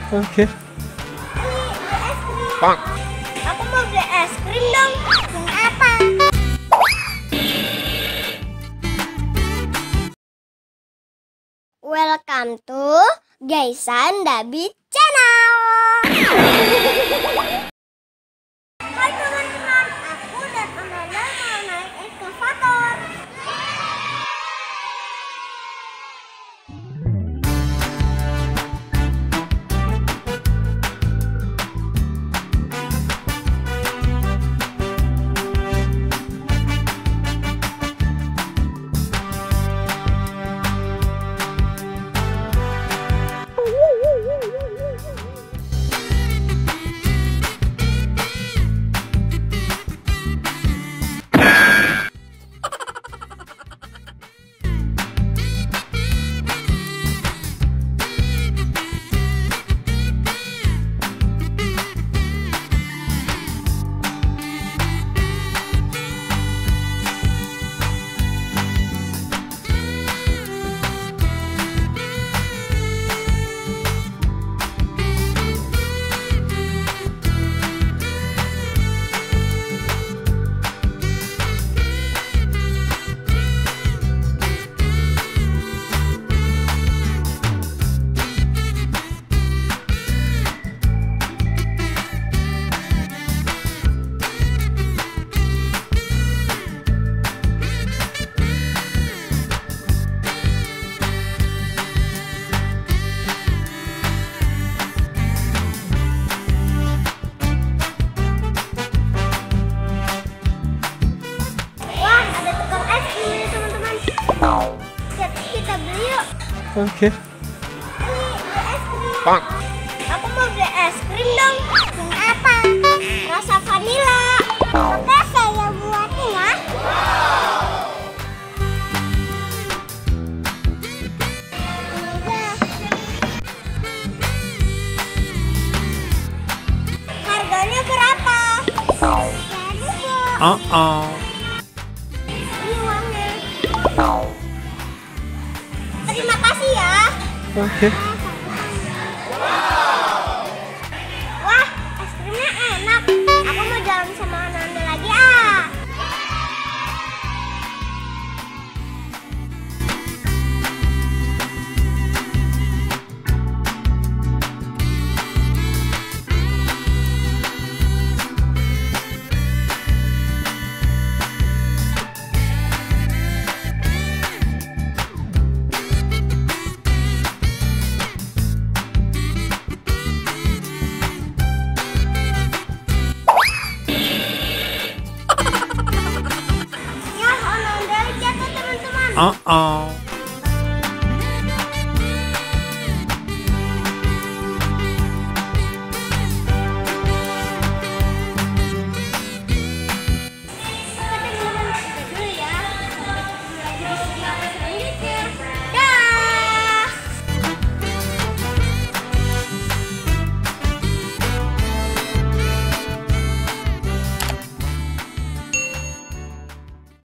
Oke. Beli es krim. Bang. Aku mau beli es krim dong. Yang apa? Welcome to Gaisan Dabi Channel. Hai teman-teman, aku dan Amanda mau naik eskavator. Kita beli yuk. Oke. Beli es krim. Bang. Aku mau beli es krim dong. Yang apa? Rasa vanila. Oke, saya buatin ya. Harganya berapa? Ini uangnya. Terima kasih ya. Oke. Wah, es krimnya enak. Aku mau jalan sama Ananda lagi ah. Ya, Ananda jatuh teman-teman.